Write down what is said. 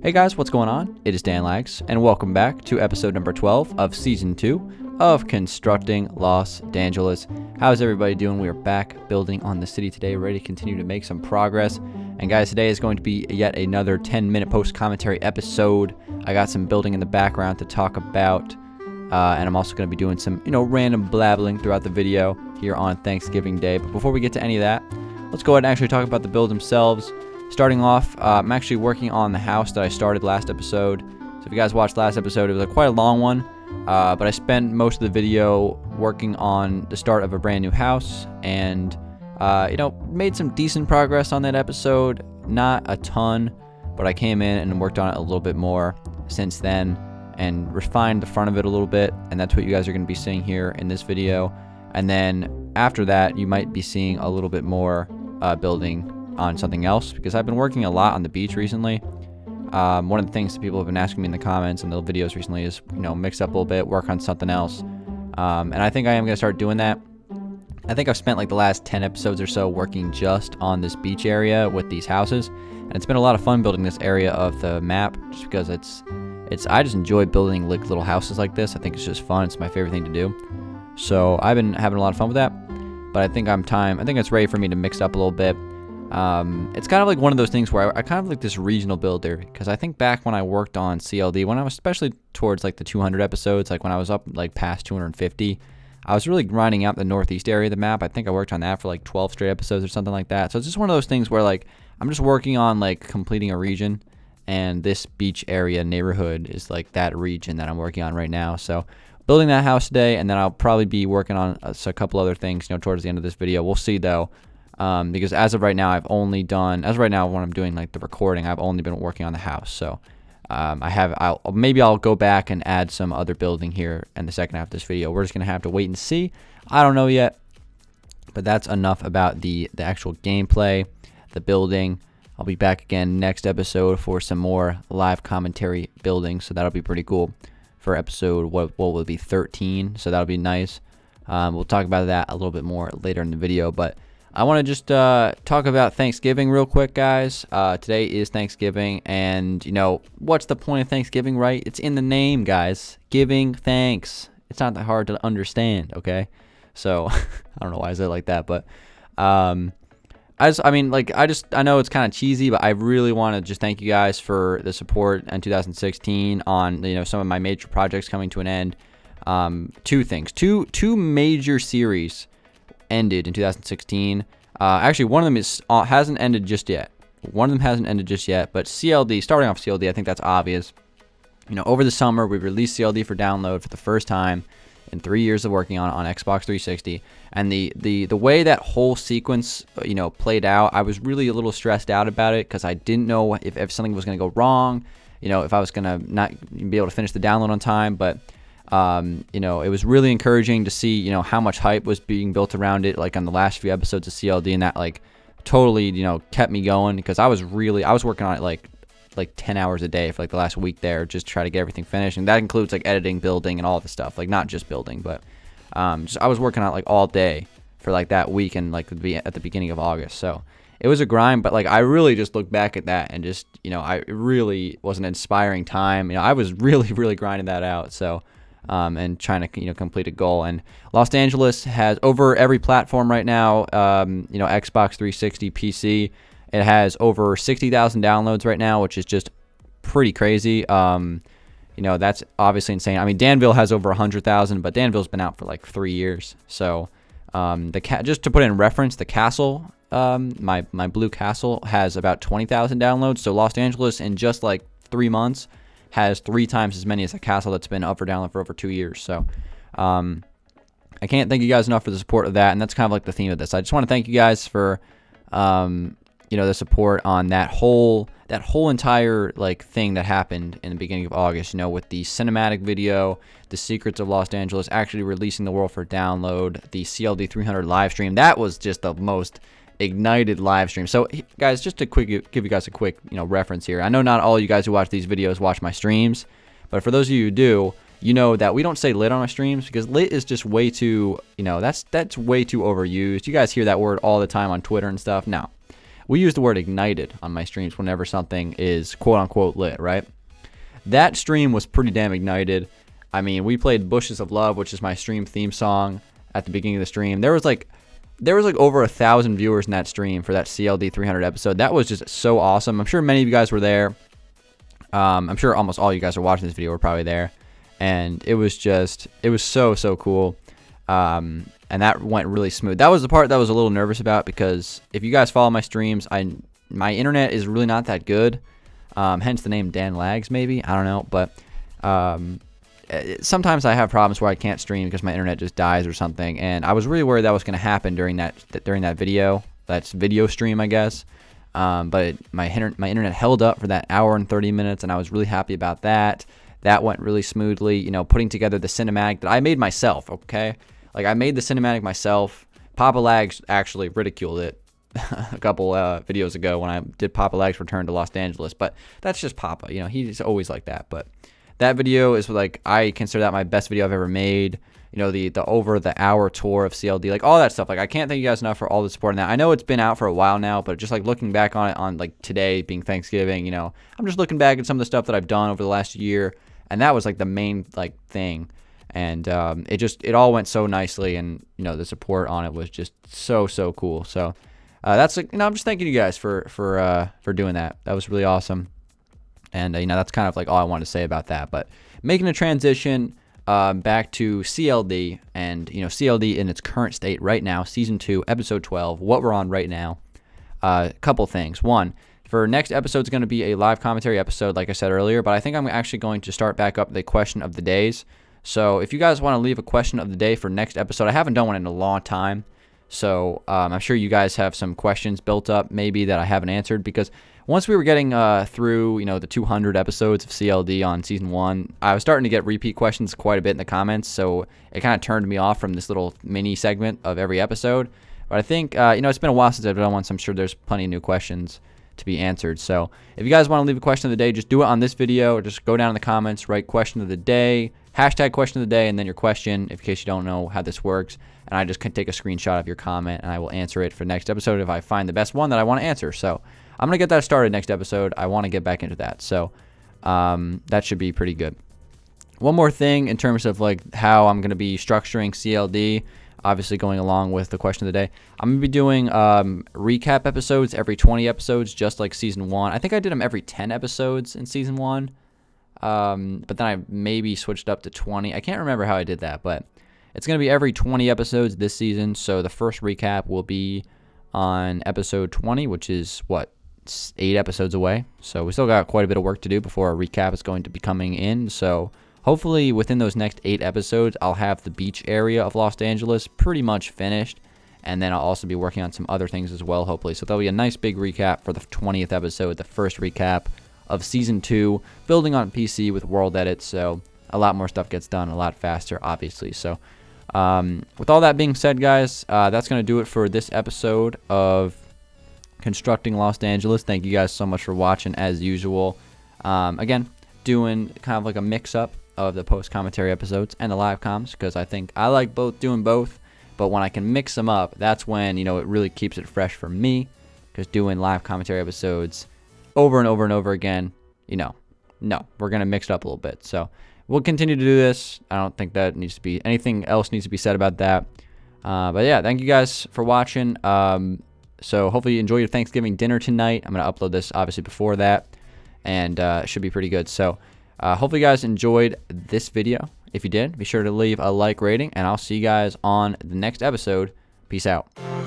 Hey guys, what's going on? It is Dangeles, and welcome back to episode number 12 of Season 2 of Constructing Los Dangeles. How's everybody doing? We are back building on the city today, ready to continue to make some progress. And guys, today is going to be yet another 10-minute post-commentary episode. I got some building in the background to talk about, and I'm also going to be doing some, random blabbling throughout the video here on Thanksgiving Day. But before we get to any of that, let's go ahead and actually talk about the build themselves. Starting off, I'm actually working on the house that I started last episode. So if you guys watched last episode, it was quite a long one. But I spent most of the video working on the start of a brand new house. And, made some decent progress on that episode. Not a ton, but I came in and worked on it a little bit more since then. And refined the front of it a little bit. And that's what you guys are going to be seeing here in this video. And then after that, you might be seeing a little bit more building on something else, because I've been working a lot on the beach recently. One of the things that people have been asking me in the comments and the videos recently is, mix up a little bit, work on something else. And I think I am going to start doing that. I think I've spent the last 10 episodes or so working just on this beach area with these houses. And it's been a lot of fun building this area of the map, just because I just enjoy building little houses like this. I think it's just fun. It's my favorite thing to do. So I've been having a lot of fun with that. But I think it's ready for me to mix up a little bit. It's kind of like one of those things where I kind of like this regional builder, because I think back when I worked on CLD, when I was especially towards the 200 episodes, when I was up past 250, I was really grinding out the northeast area of the map. I think I worked on that for 12 straight episodes or something like that. So it's just one of those things where I'm just working on completing a region, and this beach area neighborhood is that region that I'm working on right now. So building that house today, and then I'll probably be working on a couple other things, towards the end of this video. We'll see though. Because as of right now, when I'm doing the recording, I've only been working on the house. So maybe I'll go back and add some other building here in the second half of this video. We're just gonna have to wait and see. I don't know yet, but that's enough about the actual gameplay, the building. I'll be back again next episode for some more live commentary building. So that'll be pretty cool for episode what will be 13. So that'll be nice. We'll talk about that a little bit more later in the video, but I want to just talk about Thanksgiving real quick, guys. Today is Thanksgiving, and, what's the point of Thanksgiving, right? It's in the name, guys. Giving thanks. It's not that hard to understand, okay? So, I don't know why I said it like that, but I know it's kind of cheesy, but I really want to just thank you guys for the support in 2016 on, some of my major projects coming to an end. Two things. Two major series ended in 2016. Actually, one of them hasn't ended just yet. But CLD, starting off CLD, I think that's obvious. Over the summer, we released CLD for download for the first time in 3 years of working on Xbox 360. And the way that whole sequence, played out, I was really a little stressed out about it, because I didn't know if something was going to go wrong, if I was going to not be able to finish the download on time. But it was really encouraging to see, how much hype was being built around it, on the last few episodes of CLD, and that, totally, kept me going, because I was working on it, 10 hours a day for, the last week there, just to try to get everything finished. And that includes, editing, building, and all the stuff, not just building, but, I was working on it, all day for, that week and, at the beginning of August. So it was a grind, but, I really just look back at that and just, it really was an inspiring time. I was really, really grinding that out. So, and trying to complete a goal. And Los Dangeles has over every platform right now. Xbox 360, PC. It has over 60,000 downloads right now, which is just pretty crazy. That's obviously insane. I mean, Danville has over 100,000, but Danville's been out for 3 years. So just to put it in reference, the castle, my blue castle, has about 20,000 downloads. So Los Angeles in just 3 months has 3 times as many as a castle that's been up for download for over 2 years. So I can't thank you guys enough for the support of that, and that's kind of the theme of this. I just want to thank you guys for the support on that whole entire thing that happened in the beginning of August, with the cinematic video, the Secrets of Los Angeles actually releasing the world for download, the CLD 300 live stream. That was just the most ignited live stream. So guys, just to give you guys a quick reference here. I know not all you guys who watch these videos watch my streams, but for those of you who do, that we don't say lit on our streams, because lit is just way too, that's way too overused. You guys hear that word all the time on Twitter and stuff. No, we use the word ignited on my streams whenever something is quote-unquote lit, right? That stream was pretty damn ignited. I mean, we played Bushes of Love, which is my stream theme song, at the beginning of the stream. There was like over 1,000 viewers in that stream for that CLD 300 episode. That was just so awesome. I'm sure many of you guys were there. I'm sure almost all you guys are watching this video were probably there. And it was so cool. And that went really smooth. That was the part that I was a little nervous about, because if you guys follow my streams, my internet is really not that good. Hence the name Dan Lags, maybe. I don't know. But sometimes I have problems where I can't stream because my internet just dies or something. And I was really worried that was going to happen during that video. That's video stream, I guess. But my internet held up for that hour and 30 minutes, and I was really happy about that. That went really smoothly. You know, putting together the cinematic that I made myself, okay? Like, I made the cinematic myself. Papa Lags actually ridiculed it a couple videos ago when I did Papa Lags Return to Los Angeles. But that's just Papa. You know, he's always like that. But that video is, like, I consider that my best video I've ever made. You know, the over the hour tour of CLD, like all that stuff. Like, I can't thank you guys enough for all the support in that. I know it's been out for a while now, but just like looking back on it on like today being Thanksgiving, you know, I'm just looking back at some of the stuff that I've done over the last year, and that was like the main like thing. And it all went so nicely, and you know, the support on it was just so cool. So that's like, you know, I'm just thanking you guys for doing that. That was really awesome. And you know, that's kind of like all I wanted to say about that. But making a transition back to CLD, and you know, CLD in its current state right now, season 2, episode 12, what we're on right now. A couple things. One, for next episode is going to be a live commentary episode, like I said earlier. But I think I'm actually going to start back up the question of the days. So if you guys want to leave a question of the day for next episode, I haven't done one in a long time. So I'm sure you guys have some questions built up maybe that I haven't answered, because once we were getting through, you know, the 200 episodes of CLD on season 1, I was starting to get repeat questions quite a bit in the comments. So it kind of turned me off from this little mini segment of every episode. But I think, you know, it's been a while since I've done one, so I'm sure there's plenty of new questions to be answered. So if you guys want to leave a question of the day, just do it on this video, or just go down in the comments, write question of the day, hashtag question of the day, and then your question, in case you don't know how this works. And I just can take a screenshot of your comment, and I will answer it for next episode if I find the best one that I want to answer. So I'm going to get that started next episode. I want to get back into that. So that should be pretty good. One more thing in terms of like how I'm going to be structuring CLD, obviously going along with the question of the day. I'm going to be doing recap episodes every 20 episodes, just like season 1. I think I did them every 10 episodes in season 1. But then I maybe switched up to 20. I can't remember how I did that, but it's going to be every 20 episodes this season. So the first recap will be on episode 20, which is, 8 episodes away. So we still got quite a bit of work to do before a recap is going to be coming in. So hopefully within those next 8 episodes, I'll have the beach area of Los Angeles pretty much finished. And then I'll also be working on some other things as well, hopefully. So there'll be a nice big recap for the 20th episode, the first recap of season 2, building on PC with world edits. So a lot more stuff gets done a lot faster, obviously. So with all that being said, guys, that's going to do it for this episode of Constructing Los Angeles. Thank you guys so much for watching, as usual. Again, doing kind of like a mix-up of the post-commentary episodes and the live comms, because I think I like doing both. But when I can mix them up, that's when, you know, it really keeps it fresh for me, because doing live commentary episodes over and over and over again, you know, no, we're going to mix it up a little bit. So we'll continue to do this. I don't think that needs to be, anything else needs to be said about that. But yeah, thank you guys for watching. So hopefully you enjoy your Thanksgiving dinner tonight. I'm going to upload this obviously before that, and it should be pretty good. So hopefully you guys enjoyed this video. If you did, be sure to leave a like rating, and I'll see you guys on the next episode. Peace out.